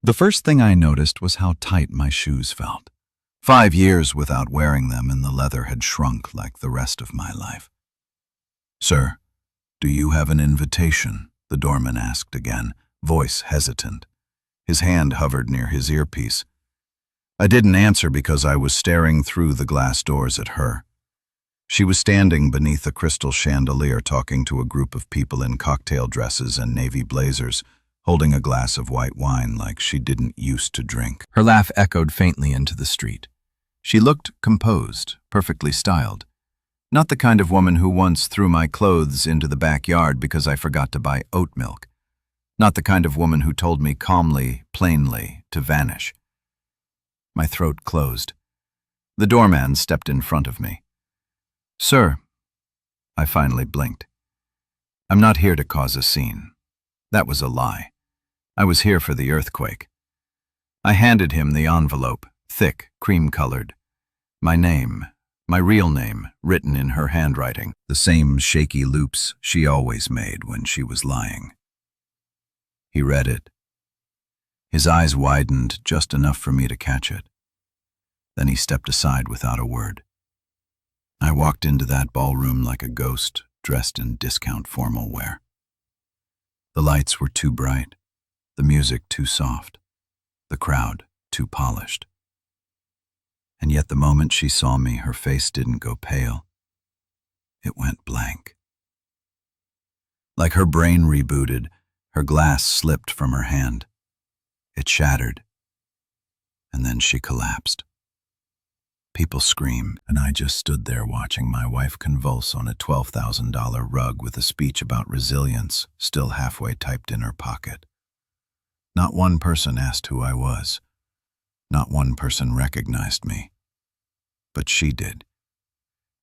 The first thing I noticed was how tight my shoes felt. 5 years without wearing them and the leather had shrunk like the rest of my life. "Sir, do you have an invitation?" the doorman asked again, voice hesitant. His hand hovered near his earpiece. I didn't answer because I was staring through the glass doors at her. She was standing beneath a crystal chandelier talking to a group of people in cocktail dresses and navy blazers, holding a glass of white wine like she didn't used to drink. Her laugh echoed faintly into the street. She looked composed, perfectly styled. Not the kind of woman who once threw my clothes into the backyard because I forgot to buy oat milk. Not the kind of woman who told me calmly, plainly, to vanish. My throat closed. The doorman stepped in front of me. "Sir," I finally blinked. "I'm not here to cause a scene." That was a lie. I was here for the earthquake. I handed him the envelope, thick, cream-colored. My name, my real name, written in her handwriting, the same shaky loops she always made when she was lying. He read it. His eyes widened just enough for me to catch it. Then he stepped aside without a word. I walked into that ballroom like a ghost, dressed in discount formal wear. The lights were too bright, the music too soft, the crowd too polished. And yet the moment she saw me, her face didn't go pale. It went blank. Like her brain rebooted, her glass slipped from her hand. It shattered, and then she collapsed. People screamed, and I just stood there watching my wife convulse on a $12,000 rug with a speech about resilience still halfway typed in her pocket. Not one person asked who I was. Not one person recognized me. But she did.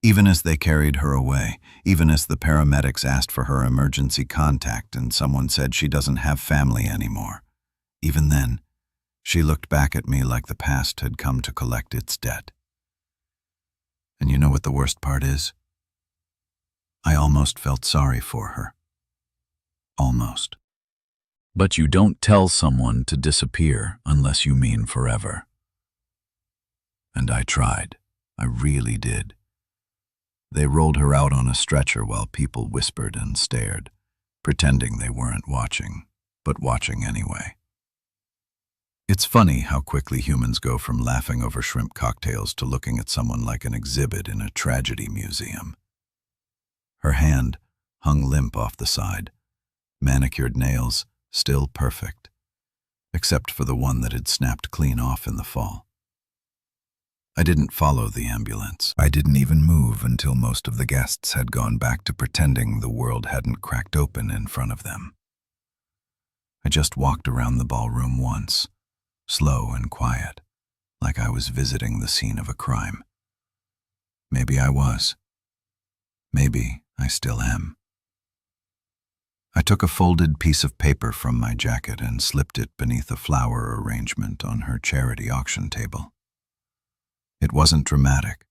Even as they carried her away, even as the paramedics asked for her emergency contact and someone said she doesn't have family anymore, even then, she looked back at me like the past had come to collect its debt. And you know what the worst part is? I almost felt sorry for her. Almost. But you don't tell someone to disappear unless you mean forever. And I tried. I really did. They rolled her out on a stretcher while people whispered and stared, pretending they weren't watching, but watching anyway. It's funny how quickly humans go from laughing over shrimp cocktails to looking at someone like an exhibit in a tragedy museum. Her hand hung limp off the side, manicured nails still perfect, except for the one that had snapped clean off in the fall. I didn't follow the ambulance. I didn't even move until most of the guests had gone back to pretending the world hadn't cracked open in front of them. I just walked around the ballroom once, slow and quiet, like I was visiting the scene of a crime. Maybe I was. Maybe I still am. I took a folded piece of paper from my jacket and slipped it beneath a flower arrangement on her charity auction table. It wasn't dramatic.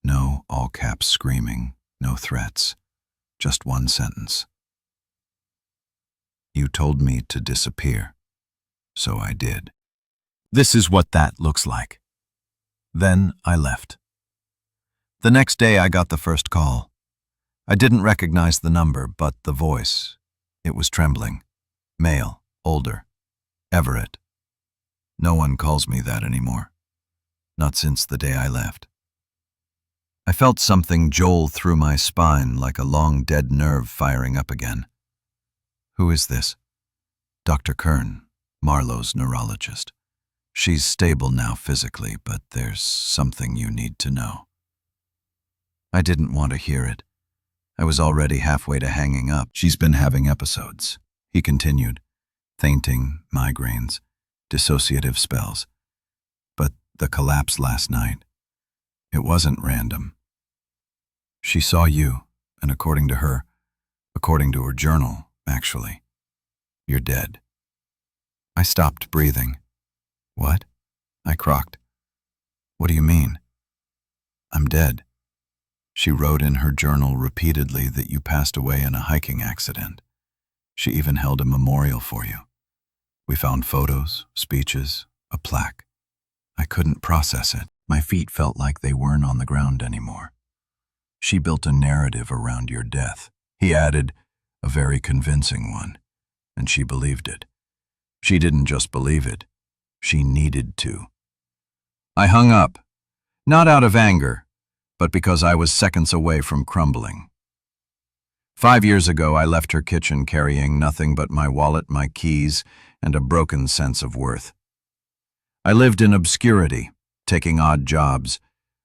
No all-caps screaming, no threats, just one sentence. "You told me to disappear, so I did. This is what that looks like." Then I left. The next day I got the first call. I didn't recognize the number, but the voice. It was trembling. Male, older. Everett. No one calls me that anymore. Not since the day I left. I felt something jolt through my spine like a long dead nerve firing up again. "Who is this?" "Dr. Kern, Marlowe's neurologist. She's stable now physically, but there's something you need to know." I didn't want to hear it. I was already halfway to hanging up. "She's been having episodes," he continued. "Fainting, migraines, dissociative spells. But the collapse last night, it wasn't random. She saw you, and according to her journal, actually, you're dead." I stopped breathing. "What?" I croaked. "What do you mean?" "I'm dead. She wrote in her journal repeatedly that you passed away in a hiking accident. She even held a memorial for you. We found photos, speeches, a plaque. I couldn't process it. My feet felt like they weren't on the ground anymore. She built a narrative around your death. He added, a very convincing one, and she believed it. She didn't just believe it, she needed to. I hung up, not out of anger, but because I was seconds away from crumbling. 5 years ago, I left her kitchen carrying nothing but my wallet, my keys, and a broken sense of worth. I lived in obscurity, taking odd jobs,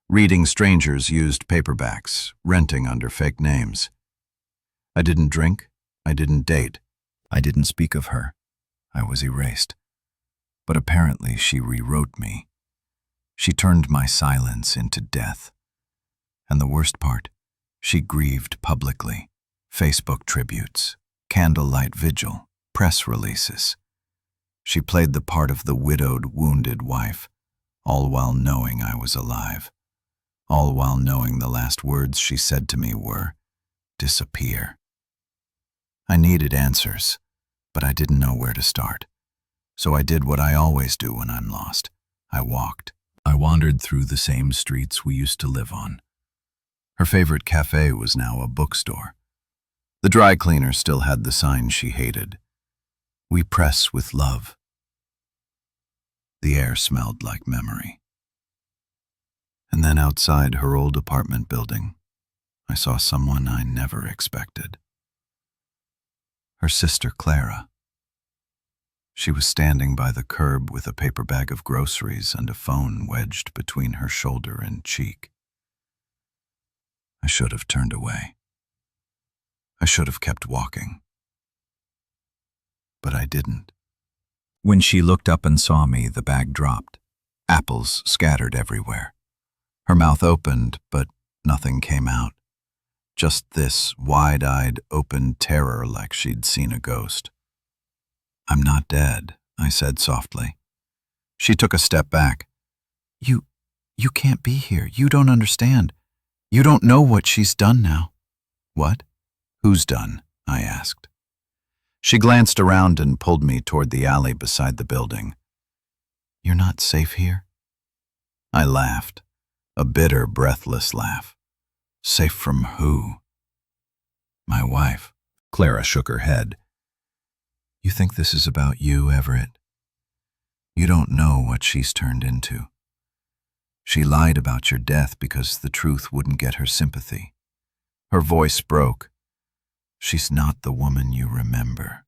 reading strangers' used paperbacks, renting under fake names. I didn't drink, I didn't date, I didn't speak of her. I was erased. But apparently she rewrote me. She turned my silence into death. And the worst part, she grieved publicly. Facebook tributes, candlelight vigil, press releases. She played the part of the widowed, wounded wife, all while knowing I was alive. All while knowing the last words she said to me were, disappear. I needed answers, but I didn't know where to start. So I did what I always do when I'm lost. I walked. I wandered through the same streets we used to live on. Her favorite cafe was now a bookstore. The dry cleaner still had the sign she hated. We press with love. The air smelled like memory. And then outside her old apartment building, I saw someone I never expected. Her sister Clara. She was standing by the curb with a paper bag of groceries and a phone wedged between her shoulder and cheek. I should have turned away. I should have kept walking. But I didn't. When she looked up and saw me, the bag dropped. Apples scattered everywhere. Her mouth opened, but nothing came out. Just this wide-eyed, open terror like she'd seen a ghost. I'm not dead, I said softly. She took a step back. You can't be here. You don't understand. You don't know what she's done now. What? Who's done? I asked. She glanced around and pulled me toward the alley beside the building. You're not safe here? I laughed, a bitter, breathless laugh. Safe from who? My wife. Clara shook her head. You think this is about you, Everett? You don't know what she's turned into. She lied about your death because the truth wouldn't get her sympathy. Her voice broke. She's not the woman you remember.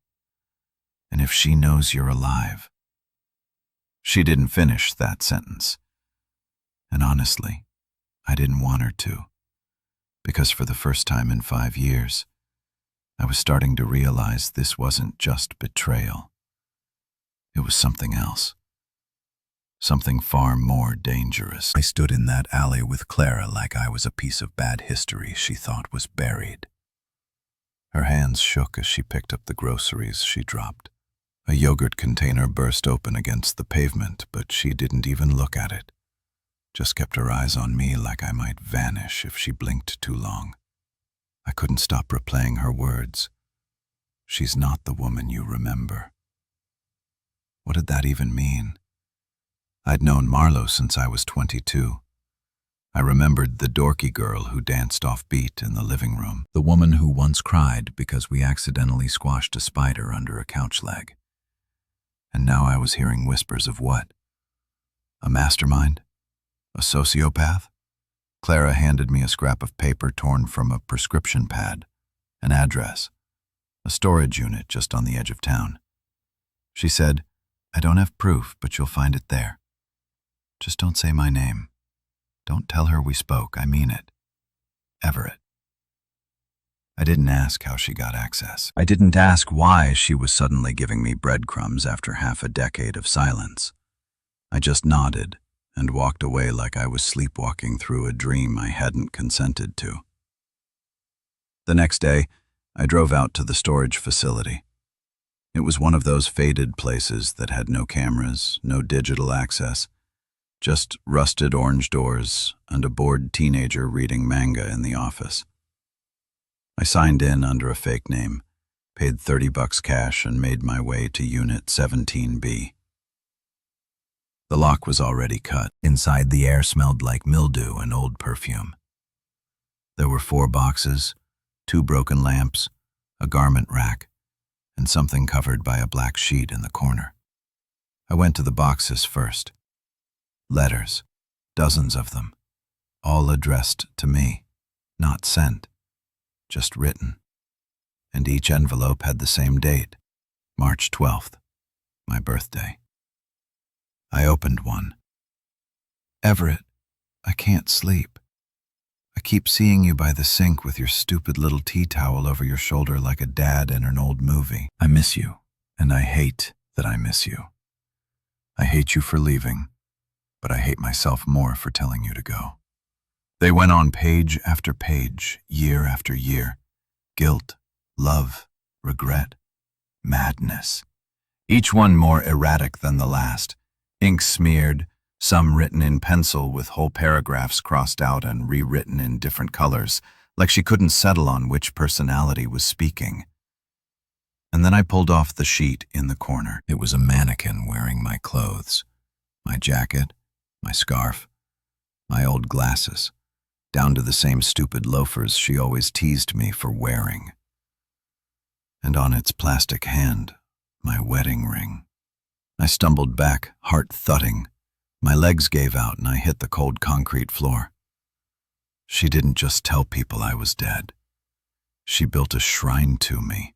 And if she knows you're alive... She didn't finish that sentence. And honestly, I didn't want her to. Because for the first time in 5 years, I was starting to realize this wasn't just betrayal. It was something else. Something far more dangerous. I stood in that alley with Clara like I was a piece of bad history she thought was buried. Her hands shook as she picked up the groceries she dropped. A yogurt container burst open against the pavement, but she didn't even look at it. Just kept her eyes on me like I might vanish if she blinked too long. I couldn't stop replaying her words. She's not the woman you remember. What did that even mean? I'd known Marlo since I was 22. I remembered the dorky girl who danced offbeat in the living room, the woman who once cried because we accidentally squashed a spider under a couch leg. And now I was hearing whispers of what? A mastermind? A sociopath? Clara handed me a scrap of paper torn from a prescription pad, an address, a storage unit just on the edge of town. She said, I don't have proof, but you'll find it there. Just don't say my name. Don't tell her we spoke, I mean it. Everett. I didn't ask how she got access. I didn't ask why she was suddenly giving me breadcrumbs after half a decade of silence. I just nodded and walked away like I was sleepwalking through a dream I hadn't consented to. The next day, I drove out to the storage facility. It was one of those faded places that had no cameras, no digital access, just rusted orange doors and a bored teenager reading manga in the office. I signed in under a fake name, paid $30 cash, and made my way to Unit 17B. The lock was already cut. Inside, the air smelled like mildew and old perfume. There were 4 boxes, 2 broken lamps, a garment rack, and something covered by a black sheet in the corner. I went to the boxes first. Letters, dozens of them, all addressed to me, not sent, just written. And each envelope had the same date, March 12th, my birthday. I opened one. Everett, I can't sleep. I keep seeing you by the sink with your stupid little tea towel over your shoulder like a dad in an old movie. I miss you, and I hate that I miss you. I hate you for leaving, but I hate myself more for telling you to go. They went on page after page, year after year. Guilt, love, regret, madness. Each one more erratic than the last. Ink smeared, some written in pencil with whole paragraphs crossed out and rewritten in different colors, like she couldn't settle on which personality was speaking. And then I pulled off the sheet in the corner. It was a mannequin wearing my clothes, my jacket, my scarf, my old glasses, down to the same stupid loafers she always teased me for wearing. And on its plastic hand, my wedding ring. I stumbled back, heart thudding. My legs gave out and I hit the cold concrete floor. She didn't just tell people I was dead. She built a shrine to me.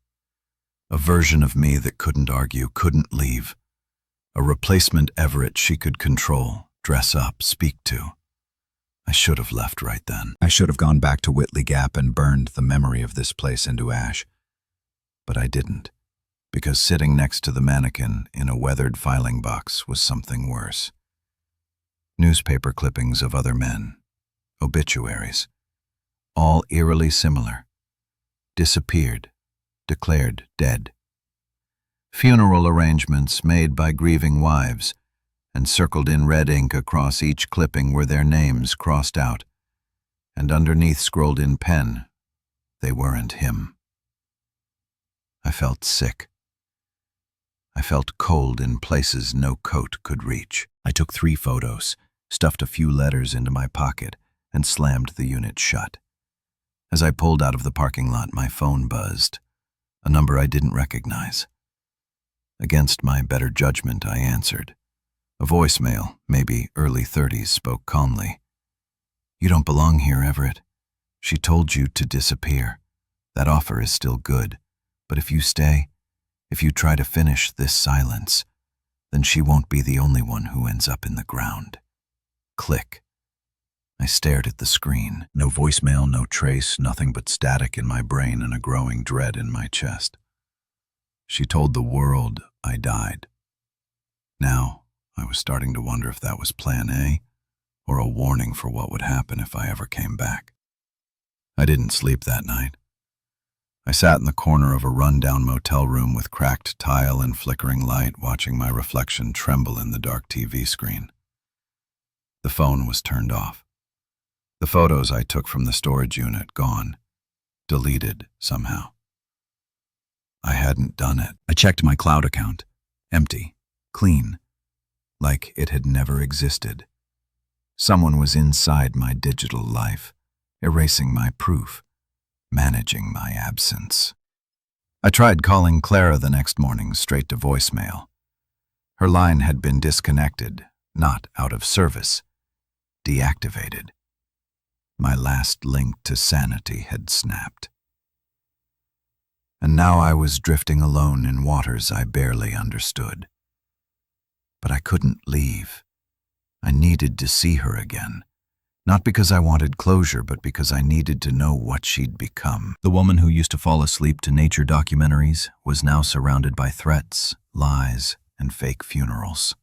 A version of me that couldn't argue, couldn't leave. A replacement Everett she could control, dress up, speak to. I should have left right then. I should have gone back to Whitley Gap and burned the memory of this place into ash. But I didn't, because sitting next to the mannequin in a weathered filing box was something worse. Newspaper clippings of other men, obituaries, all eerily similar. Disappeared, declared dead. Funeral arrangements made by grieving wives, and circled in red ink across each clipping were their names crossed out, and underneath scrolled in pen, they weren't him. I felt sick. I felt cold in places no coat could reach. I took 3 photos, stuffed a few letters into my pocket, and slammed the unit shut. As I pulled out of the parking lot, my phone buzzed, a number I didn't recognize. Against my better judgment, I answered. A voicemail, maybe early 30s, spoke calmly. "You don't belong here, Everett. She told you to disappear. That offer is still good, but if you stay, if you try to finish this silence, then she won't be the only one who ends up in the ground." Click. I stared at the screen. No voicemail, no trace, nothing but static in my brain and a growing dread in my chest. She told the world I died. Now, I was starting to wonder if that was plan A, or a warning for what would happen if I ever came back. I didn't sleep that night. I sat in the corner of a run-down motel room with cracked tile and flickering light, watching my reflection tremble in the dark TV screen. The phone was turned off. The photos I took from the storage unit gone, deleted somehow. I hadn't done it. I checked my cloud account. Empty, clean, like it had never existed. Someone was inside my digital life, erasing my proof, managing my absence. I tried calling Clara the next morning, straight to voicemail. Her line had been disconnected, not out of service, deactivated. My last link to sanity had snapped. And now I was drifting alone in waters I barely understood. But I couldn't leave. I needed to see her again. Not because I wanted closure, but because I needed to know what she'd become. The woman who used to fall asleep to nature documentaries was now surrounded by threats, lies, and fake funerals.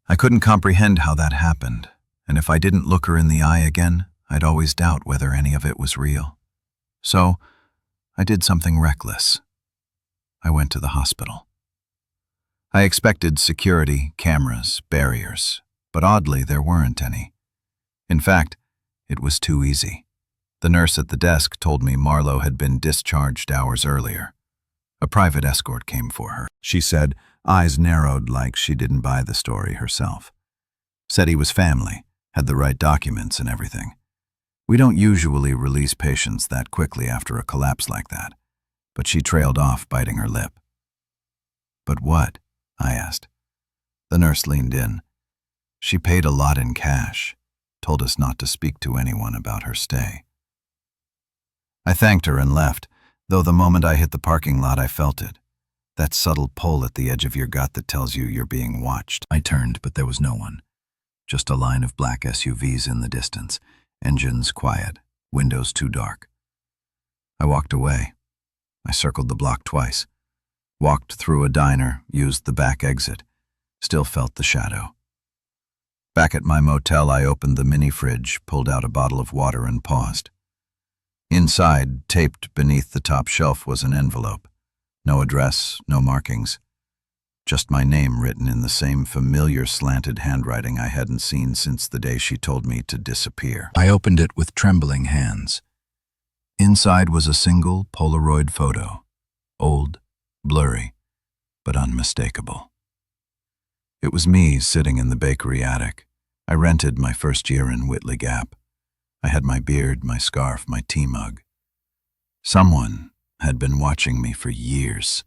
I couldn't comprehend how that happened, and if I didn't look her in the eye again, I'd always doubt whether any of it was real. So, I did something reckless. I went to the hospital. I expected security, cameras, barriers, but oddly there weren't any. In fact, it was too easy. The nurse at the desk told me Marlowe had been discharged hours earlier. A private escort came for her. She said, eyes narrowed like she didn't buy the story herself. Said he was family, had the right documents and everything. We don't usually release patients that quickly after a collapse like that, but she trailed off, biting her lip. But what? I asked. The nurse leaned in. She paid a lot in cash, told us not to speak to anyone about her stay. I thanked her and left, though the moment I hit the parking lot I felt it. That subtle pull at the edge of your gut that tells you you're being watched. I turned, but there was no one. Just a line of black SUVs in the distance, engines quiet, windows too dark. I walked away. I circled the block twice. Walked through a diner, used the back exit. Still felt the shadow. Back at my motel, I opened the mini fridge, pulled out a bottle of water and paused. Inside, taped beneath the top shelf, was an envelope. No address, no markings. Just my name written in the same familiar slanted handwriting I hadn't seen since the day she told me to disappear. I opened it with trembling hands. Inside was a single Polaroid photo. Old, blurry, but unmistakable. It was me sitting in the bakery attic. I rented my first year in Whitley Gap. I had my beard, my scarf, my tea mug. Someone had been watching me for years.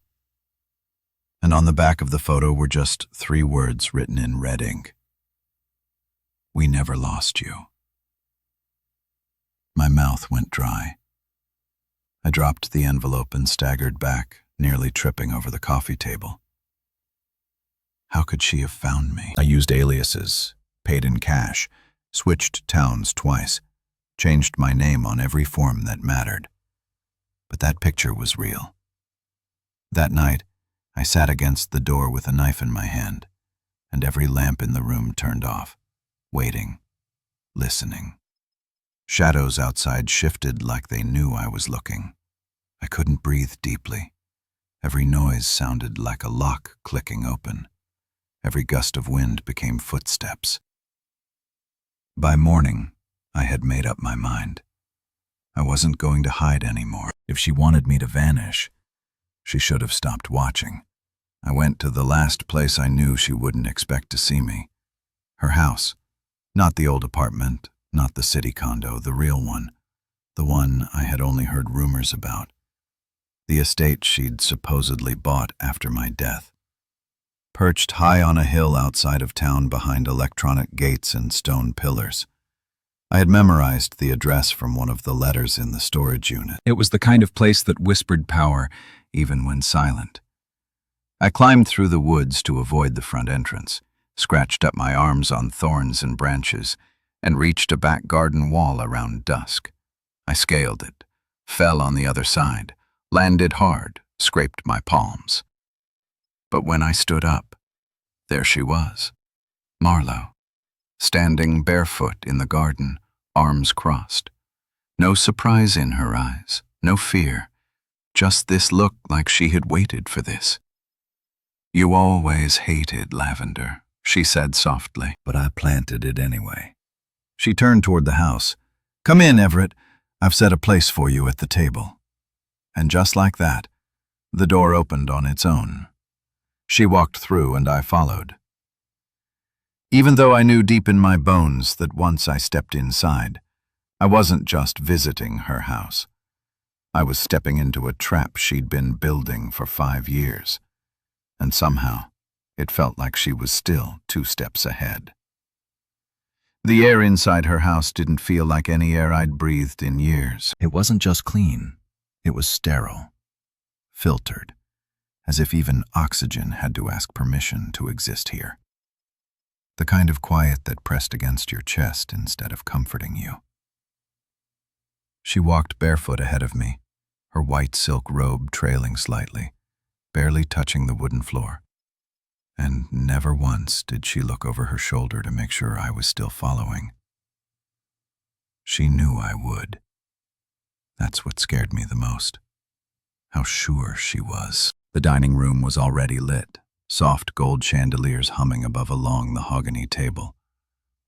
And on the back of the photo were just 3 words written in red ink. We never lost you. My mouth went dry. I dropped the envelope and staggered back, nearly tripping over the coffee table. How could she have found me? I used aliases, paid in cash, switched towns twice, changed my name on every form that mattered. But that picture was real. That night, I sat against the door with a knife in my hand, and every lamp in the room turned off, waiting, listening. Shadows outside shifted like they knew I was looking. I couldn't breathe deeply. Every noise sounded like a lock clicking open. Every gust of wind became footsteps. By morning, I had made up my mind. I wasn't going to hide anymore. If she wanted me to vanish, she should have stopped watching. I went to the last place I knew she wouldn't expect to see me. Her house. Not the old apartment, not the city condo, the real one. The one I had only heard rumors about. The estate she'd supposedly bought after my death. Perched high on a hill outside of town behind electronic gates and stone pillars. I had memorized the address from one of the letters in the storage unit. It was the kind of place that whispered power, even when silent. I climbed through the woods to avoid the front entrance, scratched up my arms on thorns and branches, and reached a back garden wall around dusk. I scaled it, fell on the other side, landed hard, scraped my palms. But when I stood up, there she was, Marlowe, standing barefoot in the garden, arms crossed. No surprise in her eyes, no fear, just this look like she had waited for this. You always hated lavender, she said softly, but I planted it anyway. She turned toward the house. Come in, Everett. I've set a place for you at the table. And just like that, the door opened on its own. She walked through and I followed. Even though I knew deep in my bones that once I stepped inside, I wasn't just visiting her house. I was stepping into a trap she'd been building for 5 years. And somehow, it felt like she was still 2 steps ahead. The air inside her house didn't feel like any air I'd breathed in years. It wasn't just clean, it was sterile, filtered, as if even oxygen had to ask permission to exist here. The kind of quiet that pressed against your chest instead of comforting you. She walked barefoot ahead of me, her white silk robe trailing slightly, barely touching the wooden floor. And never once did she look over her shoulder to make sure I was still following. She knew I would. That's what scared me the most. How sure she was. The dining room was already lit, soft gold chandeliers humming above a long mahogany table.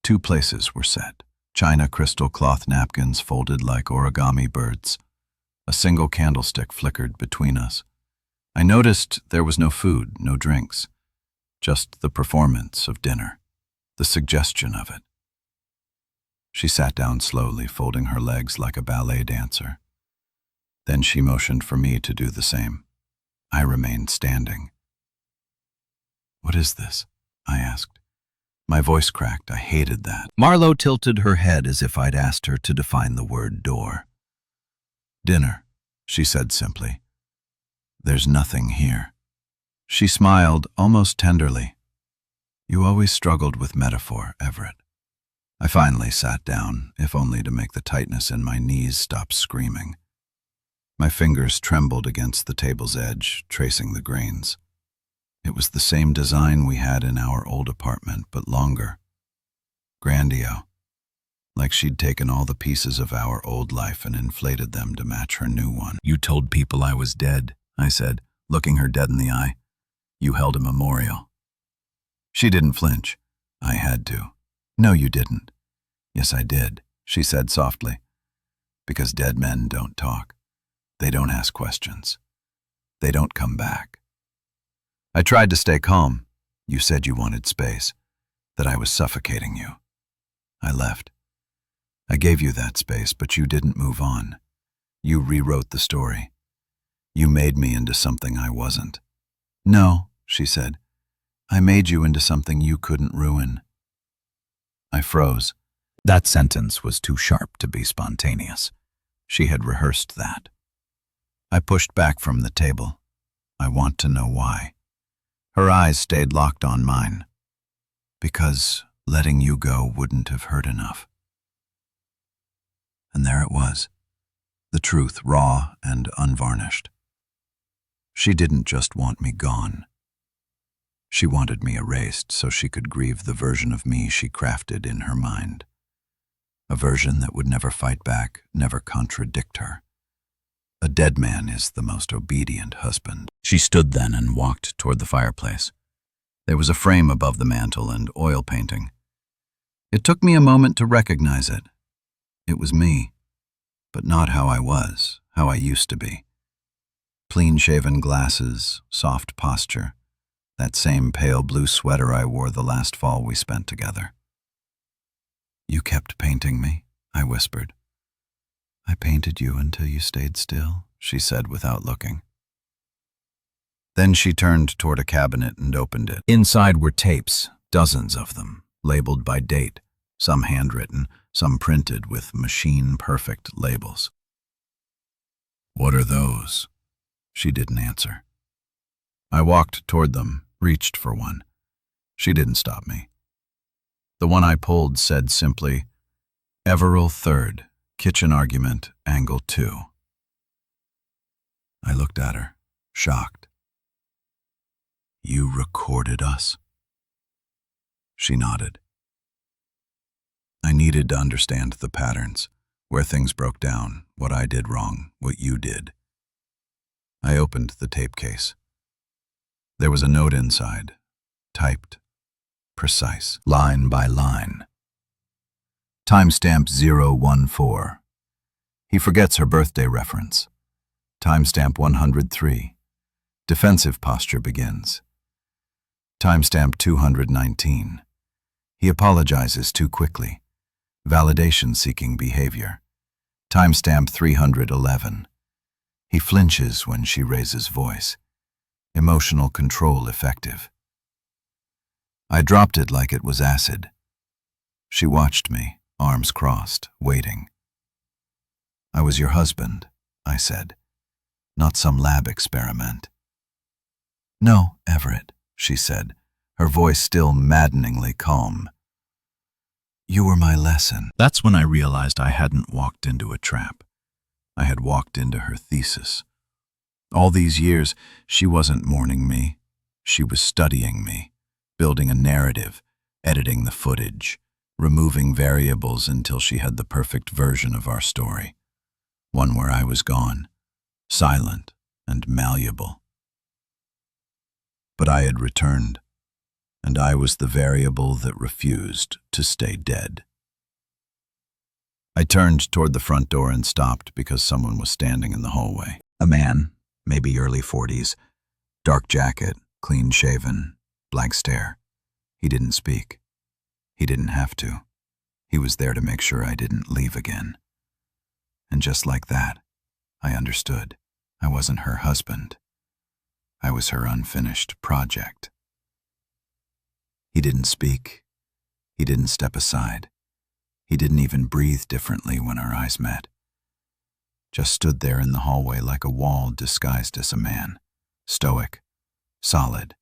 2 places were set, China crystal cloth napkins folded like origami birds. A single candlestick flickered between us. I noticed there was no food, no drinks, just the performance of dinner, the suggestion of it. She sat down slowly, folding her legs like a ballet dancer. Then she motioned for me to do the same. I remained standing. "What is this?" I asked. My voice cracked. I hated that. Marlowe tilted her head as if I'd asked her to define the word door. "Dinner," she said simply. "There's nothing here." She smiled, almost tenderly. "You always struggled with metaphor, Everett." I finally sat down, if only to make the tightness in my knees stop screaming. My fingers trembled against the table's edge, tracing the grains. It was the same design we had in our old apartment, but longer. Grandio. Like she'd taken all the pieces of our old life and inflated them to match her new one. "You told people I was dead," I said, looking her dead in the eye. "You held a memorial." She didn't flinch. I had to. "No, you didn't." "Yes, I did," she said softly. "Because dead men don't talk. They don't ask questions. They don't come back." I tried to stay calm. "You said you wanted space, that I was suffocating you." I left. "I gave you that space, but you didn't move on. You rewrote the story. You made me into something I wasn't." "No," she said. "I made you into something you couldn't ruin." I froze. That sentence was too sharp to be spontaneous. She had rehearsed that. I pushed back from the table. "I want to know why." Her eyes stayed locked on mine. "Because letting you go wouldn't have hurt enough." And there it was, the truth, raw and unvarnished. She didn't just want me gone. She wanted me erased so she could grieve the version of me she crafted in her mind. A version that would never fight back, never contradict her. A dead man is the most obedient husband. She stood then and walked toward the fireplace. There was a frame above the mantel and oil painting. It took me a moment to recognize it. It was me, but not how I was, how I used to be. Clean-shaven glasses, soft posture, that same pale blue sweater I wore the last fall we spent together. "You kept painting me," I whispered. "I painted you until you stayed still," she said without looking. Then she turned toward a cabinet and opened it. Inside were tapes, dozens of them, labeled by date, some handwritten, some printed with machine-perfect labels. "What are those?" She didn't answer. I walked toward them, reached for one. She didn't stop me. The one I pulled said simply, "Everill 3rd, Kitchen Argument, Angle 2. I looked at her, shocked. "You recorded us?" She nodded. I needed to understand the patterns, where things broke down, what I did wrong, what you did. I opened the tape case. There was a note inside, typed, precise, line by line. Timestamp 014. He forgets her birthday reference. Timestamp 103. Defensive posture begins. Timestamp 219. He apologizes too quickly. Validation-seeking behavior. Timestamp 311. He flinches when she raises voice. Emotional control effective. I dropped it like it was acid. She watched me, arms crossed, waiting. "I was your husband," I said, "not some lab experiment." "No, Everett," she said, her voice still maddeningly calm. "You were my lesson." That's when I realized I hadn't walked into a trap. I had walked into her thesis. All these years, she wasn't mourning me. She was studying me, building a narrative, editing the footage, removing variables until she had the perfect version of our story. One where I was gone, silent and malleable. But I had returned, and I was the variable that refused to stay dead. I turned toward the front door and stopped because someone was standing in the hallway. A man, maybe early 40s, dark jacket, clean-shaven, blank stare. He didn't speak. He didn't have to. He was there to make sure I didn't leave again. And just like that, I understood. I wasn't her husband. I was her unfinished project. He didn't speak. He didn't step aside. He didn't even breathe differently when our eyes met. Just stood there in the hallway like a wall disguised as a man. Stoic, solid,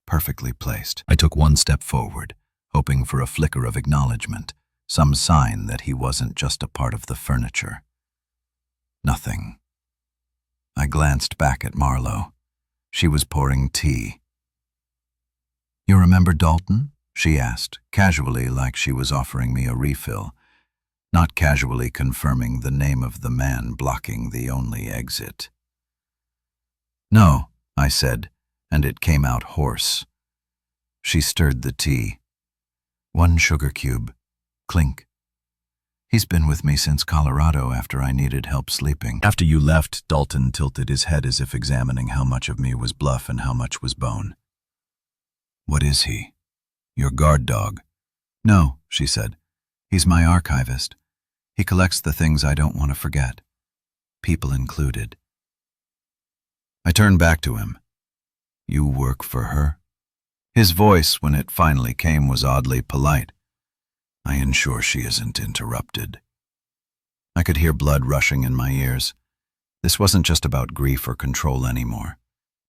perfectly placed. I took one step forward, hoping for a flicker of acknowledgement, some sign that he wasn't just a part of the furniture. Nothing. I glanced back at Marlo. She was pouring tea. "You remember Dalton?" she asked, casually, like she was offering me a refill, not casually confirming the name of the man blocking the only exit. "No," I said, and it came out hoarse. She stirred the tea. "1 sugar cube. Clink. He's been with me since Colorado after I needed help sleeping." "After you left," Dalton tilted his head as if examining how much of me was bluff and how much was bone. "What is he? Your guard dog?" "No," she said. "He's my archivist. He collects the things I don't want to forget. People included." I turned back to him. "You work for her?" His voice, when it finally came, was oddly polite. "I ensure she isn't interrupted." I could hear blood rushing in my ears. This wasn't just about grief or control anymore.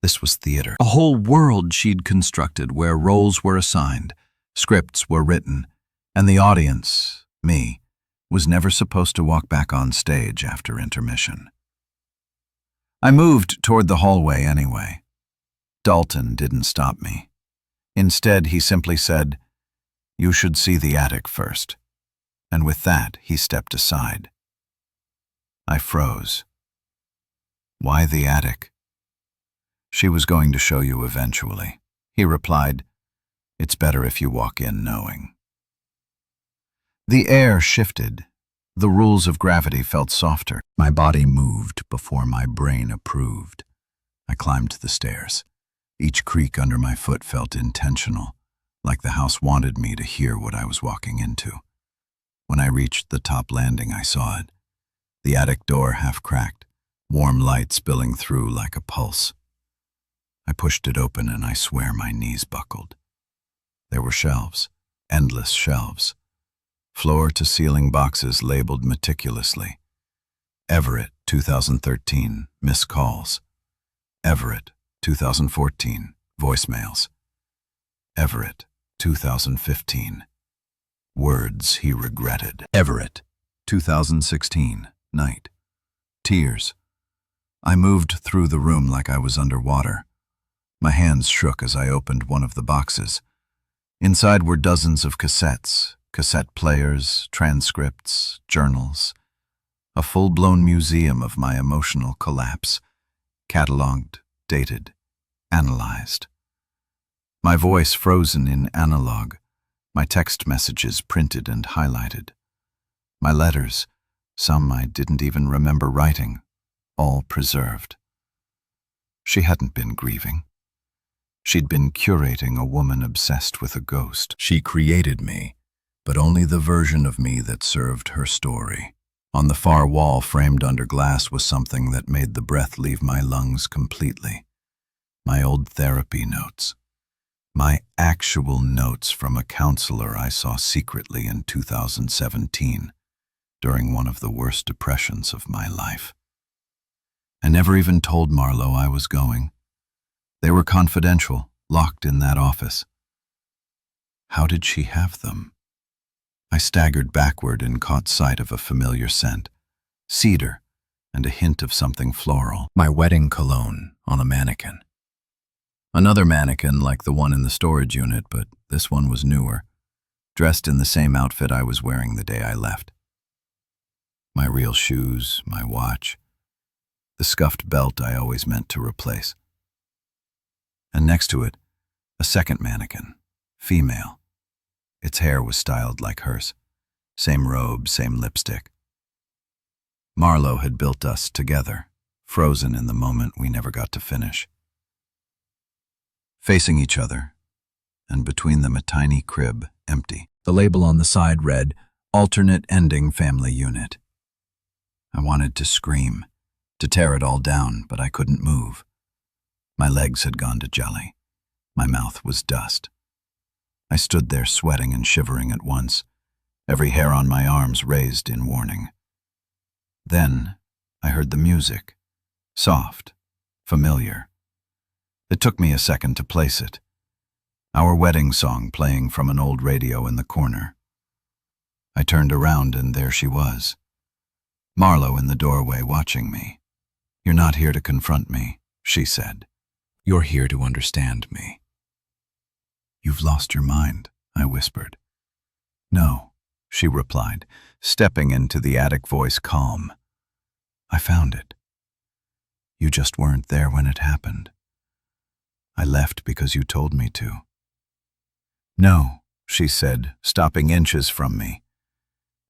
This was theater. A whole world she'd constructed where roles were assigned, scripts were written, and the audience, me, was never supposed to walk back on stage after intermission. I moved toward the hallway anyway. Dalton didn't stop me. Instead, he simply said, "You should see the attic first." And with that, he stepped aside. I froze. "Why the attic?" "She was going to show you eventually," he replied. "It's better if you walk in knowing." The air shifted. The rules of gravity felt softer. My body moved before my brain approved. I climbed the stairs. Each creak under my foot felt intentional, like the house wanted me to hear what I was walking into. When I reached the top landing, I saw it. The attic door half cracked, warm light spilling through like a pulse. I pushed it open and I swear my knees buckled. There were shelves, endless shelves, floor-to-ceiling boxes labeled meticulously. Everett, 2013, missed calls. Everett, 2014, voicemails. Everett, 2015, words he regretted. Everett, 2016, night. Tears. I moved through the room like I was underwater. My hands shook as I opened one of the boxes. Inside were dozens of cassettes, cassette players, transcripts, journals. A full-blown museum of my emotional collapse. Cataloged, dated, analyzed. My voice frozen in analog. My text messages printed and highlighted. My letters, some I didn't even remember writing, all preserved. She hadn't been grieving. She'd been curating a woman obsessed with a ghost. She created me, but only the version of me that served her story. On the far wall, framed under glass, was something that made the breath leave my lungs completely. My old therapy notes. My actual notes from a counselor I saw secretly in 2017, during one of the worst depressions of my life. I never even told Marlo I was going. They were confidential, locked in that office. How did she have them? I staggered backward and caught sight of a familiar scent, cedar, and a hint of something floral. My wedding cologne on a mannequin. Another mannequin like the one in the storage unit, but this one was newer, dressed in the same outfit I was wearing the day I left. My real shoes, my watch, the scuffed belt I always meant to replace. And next to it, a second mannequin, female. Its hair was styled like hers. Same robe, same lipstick, Marlowe had built us together, frozen in the moment we never got to finish. Facing each other, and between them a tiny crib, empty. The label on the side read, "Alternate Ending Family Unit." I wanted to scream, to tear it all down, but I couldn't move. My legs had gone to jelly. My mouth was dust. I stood there sweating and shivering at once, every hair on my arms raised in warning. Then I heard the music, soft, familiar. It took me a second to place it. Our wedding song playing from an old radio in the corner. I turned around and there she was. Marlowe in the doorway watching me. "You're not here to confront me," she said. "You're here to understand me." "You've lost your mind," I whispered. "No," she replied, stepping into the attic, voice calm. "I found it. You just weren't there when it happened. I left because you told me to." "No," she said, stopping inches from me.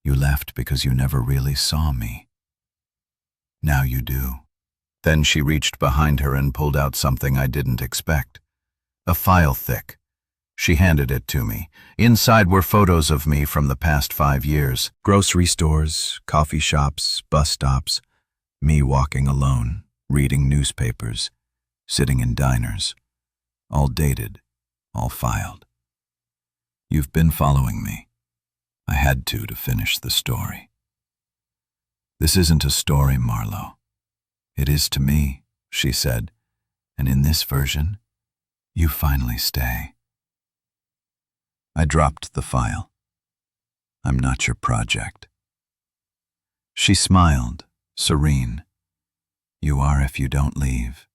"You left because you never really saw me. Now you do." Then she reached behind her and pulled out something I didn't expect. A file thick. She handed it to me. Inside were photos of me from the past 5 years. Grocery stores, coffee shops, bus stops. Me walking alone, reading newspapers, sitting in diners. All dated, all filed. "You've been following me. I had to finish the story." "This isn't a story, Marlowe. It is to me," she said, "and in this version, you finally stay." I dropped the file. "I'm not your project." She smiled, serene. "You are if you don't leave."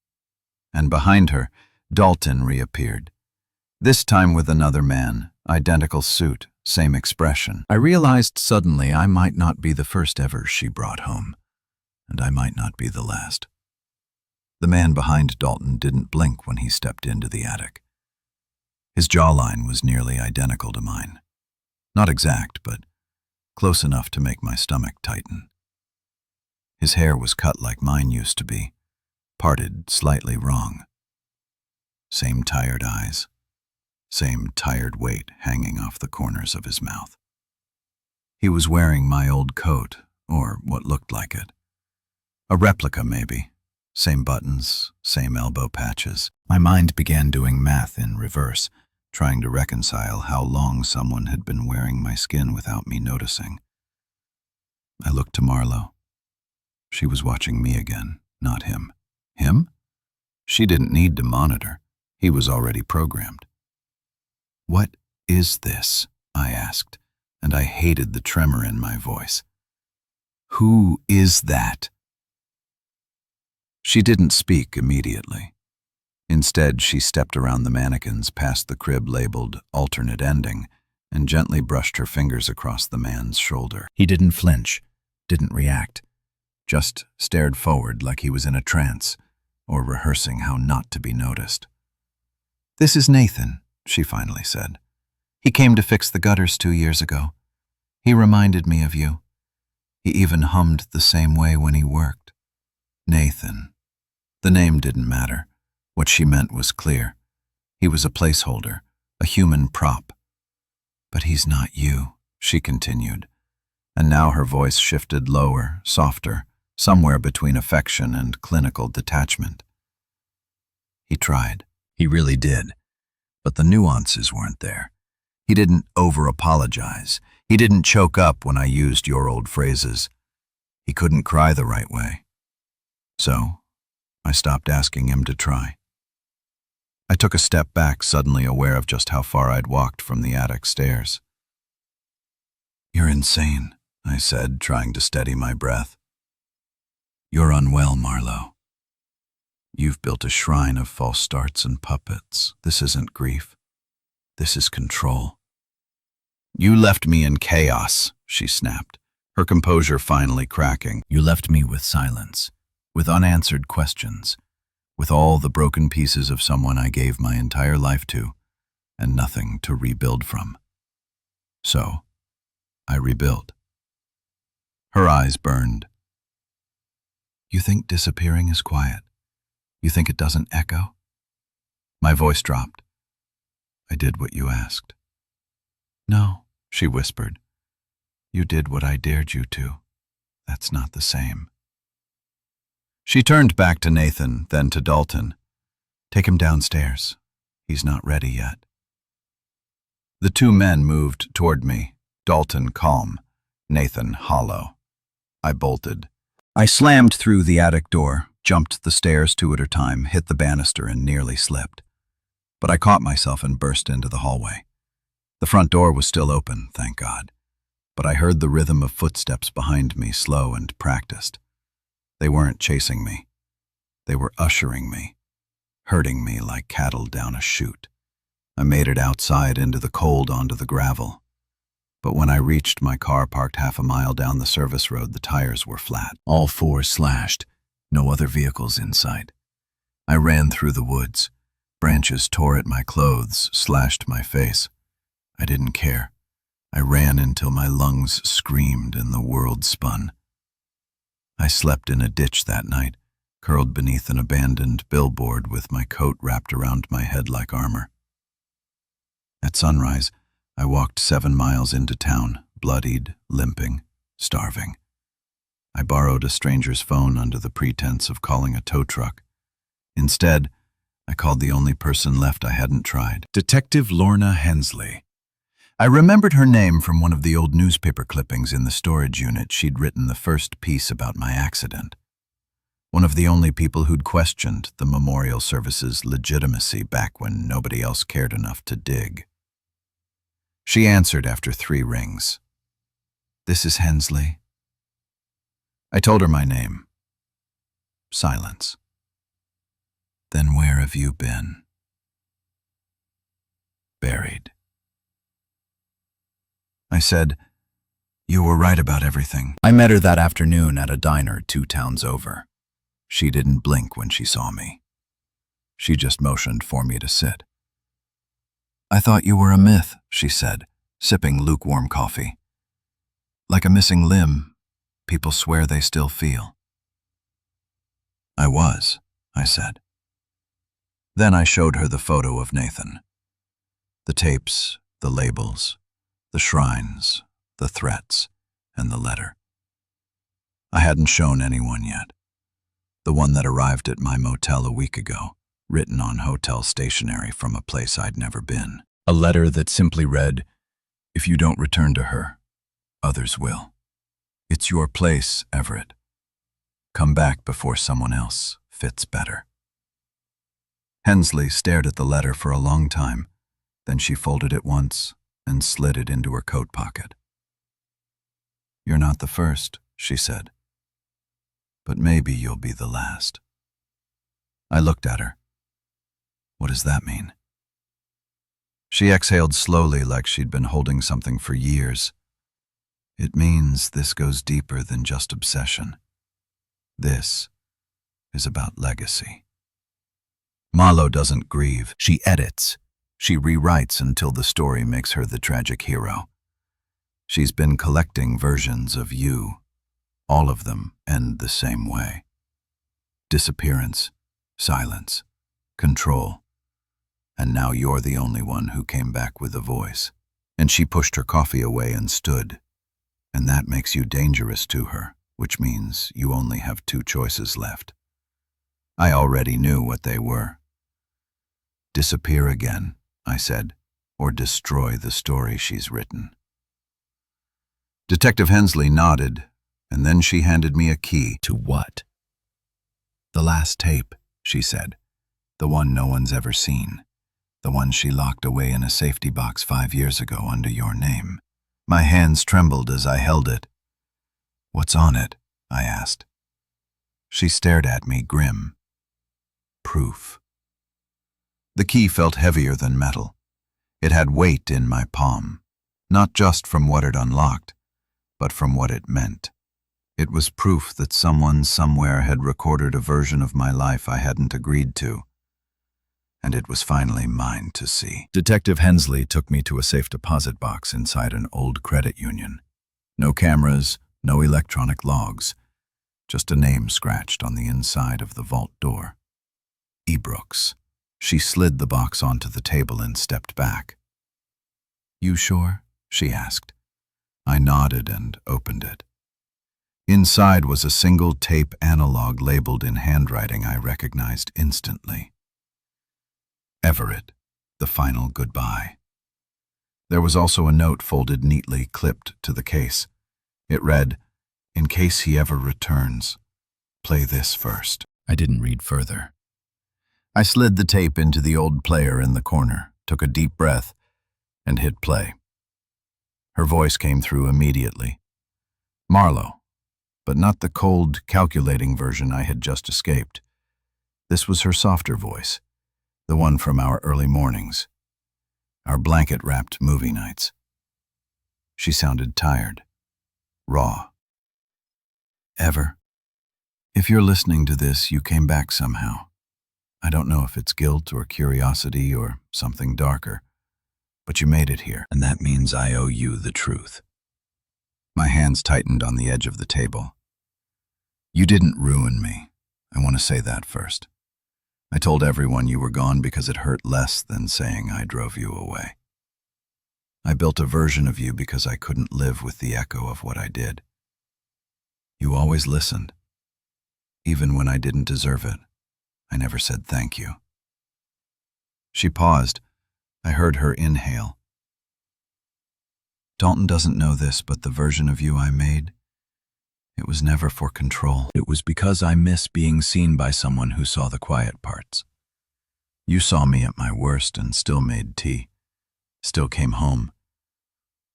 And behind her, Dalton reappeared. This time with another man, identical suit, same expression. I realized suddenly I might not be the first ever she brought home, and I might not be the last. The man behind Dalton didn't blink when he stepped into the attic. His jawline was nearly identical to mine. Not exact, but close enough to make my stomach tighten. His hair was cut like mine used to be, parted slightly wrong. Same tired eyes, same tired weight hanging off the corners of his mouth. He was wearing my old coat, or what looked like it. A replica, maybe. Same buttons, same elbow patches. My mind began doing math in reverse, trying to reconcile how long someone had been wearing my skin without me noticing. I looked to Marlowe. She was watching me again, not him. Him? She didn't need to monitor. He was already programmed. "What is this?" I asked, and I hated the tremor in my voice. "Who is that?" She didn't speak immediately. Instead, she stepped around the mannequins past the crib labeled "Alternate Ending" and gently brushed her fingers across the man's shoulder. He didn't flinch, didn't react, just stared forward like he was in a trance or rehearsing how not to be noticed. "This is Nathan," she finally said. "He came to fix the gutters 2 years ago. He reminded me of you. He even hummed the same way when he worked." Nathan. The name didn't matter. What she meant was clear. He was a placeholder, a human prop. "But he's not you," she continued, and now her voice shifted lower, softer, somewhere between affection and clinical detachment. "He tried. He really did. But the nuances weren't there. He didn't over-apologize. He didn't choke up when I used your old phrases. He couldn't cry the right way. So, I stopped asking him to try." I took a step back, suddenly aware of just how far I'd walked from the attic stairs. "You're insane," I said, trying to steady my breath. "You're unwell, Marlowe. You've built a shrine of false starts and puppets. This isn't grief. This is control." "You left me in chaos," she snapped, her composure finally cracking. "You left me with silence, with unanswered questions, with all the broken pieces of someone I gave my entire life to, and nothing to rebuild from. So, I rebuilt." Her eyes burned. You think disappearing is quiet? You think it doesn't echo? My voice dropped. I did what you asked. No, she whispered. You did what I dared you to. That's not the same. She turned back to Nathan, then to Dalton. Take him downstairs. He's not ready yet. The two men moved toward me, Dalton calm, Nathan hollow. I bolted. I slammed through the attic door, jumped the stairs two at a time, hit the banister, and nearly slipped. But I caught myself and burst into the hallway. The front door was still open, thank God. But I heard the rhythm of footsteps behind me, slow and practiced. They weren't chasing me. They were ushering me, herding me like cattle down a chute. I made it outside into the cold onto the gravel. But when I reached my car parked half a mile down the service road, the tires were flat. All four slashed, no other vehicles in sight. I ran through the woods. Branches tore at my clothes, slashed my face. I didn't care. I ran until my lungs screamed and the world spun. I slept in a ditch that night, curled beneath an abandoned billboard with my coat wrapped around my head like armor. At sunrise, I walked 7 miles into town, bloodied, limping, starving. I borrowed a stranger's phone under the pretense of calling a tow truck. Instead, I called the only person left I hadn't tried, Detective Lorna Hensley. I remembered her name from one of the old newspaper clippings in the storage unit. She'd written the first piece about my accident. One of the only people who'd questioned the memorial service's legitimacy back when nobody else cared enough to dig. She answered after 3 rings. This is Hensley. I told her my name. Silence. Then where have you been? Buried. I said, you were right about everything. I met her that afternoon at a diner 2 towns over. She didn't blink when she saw me. She just motioned for me to sit. I thought you were a myth, she said, sipping lukewarm coffee. Like a missing limb, people swear they still feel. I was, I said. Then I showed her the photo of Nathan. The tapes, the labels, the shrines, the threats, and the letter. I hadn't shown anyone yet. The one that arrived at my motel a week ago, written on hotel stationery from a place I'd never been. A letter that simply read, if you don't return to her, others will. It's your place, Everett. Come back before someone else fits better. Hensley stared at the letter for a long time. Then she folded it once and slid it into her coat pocket. You're not the first, she said. But maybe you'll be the last. I looked at her. What does that mean? She exhaled slowly like she'd been holding something for years. It means this goes deeper than just obsession. This is about legacy. Malo doesn't grieve. She edits. She rewrites until the story makes her the tragic hero. She's been collecting versions of you. All of them end the same way. Disappearance, silence, control. And now you're the only one who came back with a voice. And she pushed her coffee away and stood. And that makes you dangerous to her, which means you only have 2 choices left. I already knew what they were. Disappear again, I said, or destroy the story she's written. Detective Hensley nodded, and then she handed me a key. To what? The last tape, she said. The one no one's ever seen. The one she locked away in a safety box 5 years ago under your name. My hands trembled as I held it. What's on it? I asked. She stared at me, grim. Proof. The key felt heavier than metal. It had weight in my palm, not just from what it unlocked, but from what it meant. It was proof that someone somewhere had recorded a version of my life I hadn't agreed to. And it was finally mine to see. Detective Hensley took me to a safe deposit box inside an old credit union. No cameras, no electronic logs, just a name scratched on the inside of the vault door. E. Brooks. She slid the box onto the table and stepped back. "You sure?" she asked. I nodded and opened it. Inside was a single tape analog labeled in handwriting I recognized instantly. Everett, the final goodbye. There was also a note folded neatly, clipped to the case. It read, "In case he ever returns, play this first." I didn't read further. I slid the tape into the old player in the corner, took a deep breath, and hit play. Her voice came through immediately. Marlowe, but not the cold, calculating version I had just escaped. This was her softer voice, the one from our early mornings, our blanket-wrapped movie nights. She sounded tired, raw. "Ever, if you're listening to this, you came back somehow. I don't know if it's guilt or curiosity or something darker, but you made it here, and that means I owe you the truth." My hands tightened on the edge of the table. "You didn't ruin me. I want to say that first. I told everyone you were gone because it hurt less than saying I drove you away. I built a version of you because I couldn't live with the echo of what I did. You always listened. Even when I didn't deserve it, I never said thank you." She paused. I heard her inhale. "Dalton doesn't know this, but the version of you I made, it was never for control. It was because I miss being seen by someone who saw the quiet parts. You saw me at my worst and still made tea, still came home.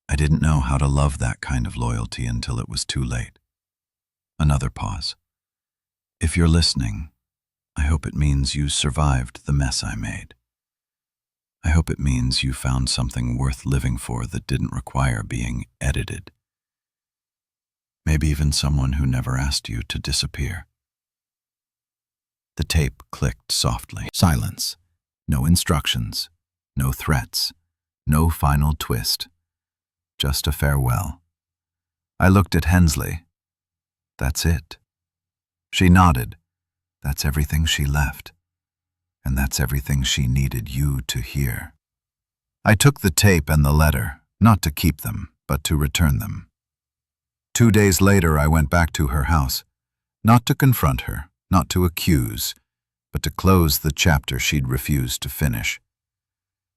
I didn't know how to love that kind of loyalty until it was too late." Another pause. "If you're listening, I hope it means you survived the mess I made. I hope it means you found something worth living for that didn't require being edited. Maybe even someone who never asked you to disappear." The tape clicked softly. Silence. No instructions. No threats. No final twist. Just a farewell. I looked at Hensley. "That's it." She nodded. "That's everything she left. And that's everything she needed you to hear." I took the tape and the letter, not to keep them, but to return them. 2 days later, I went back to her house, not to confront her, not to accuse, but to close the chapter she'd refused to finish.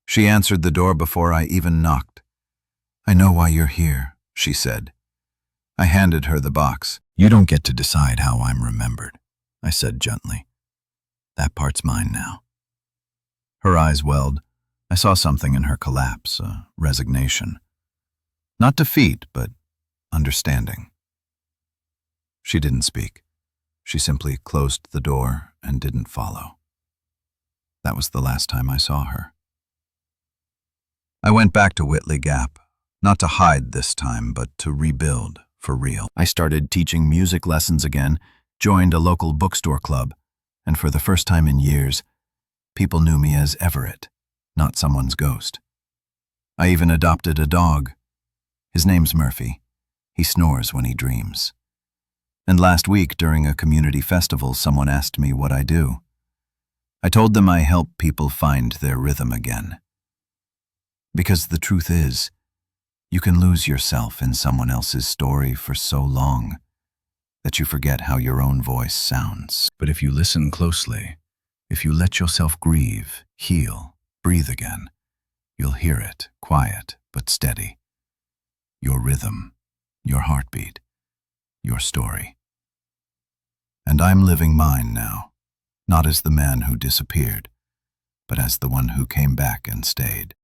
She answered the door before I even knocked. "I know why you're here," she said. I handed her the box. "You don't get to decide how I'm remembered," I said gently. "That part's mine now." Her eyes welled. I saw something in her collapse, a resignation. Not defeat, but understanding. She didn't speak. She simply closed the door and didn't follow. That was the last time I saw her. I went back to Whitley Gap, not to hide this time, but to rebuild for real. I started teaching music lessons again, joined a local bookstore club, and for the first time in years, people knew me as Everett, not someone's ghost. I even adopted a dog. His name's Murphy. He snores when he dreams. And last week, during a community festival, someone asked me what I do. I told them I help people find their rhythm again. Because the truth is, you can lose yourself in someone else's story for so long that you forget how your own voice sounds. But if you listen closely, if you let yourself grieve, heal, breathe again, you'll hear it, quiet but steady. Your rhythm, your heartbeat, your story. And I'm living mine now, not as the man who disappeared, but as the one who came back and stayed.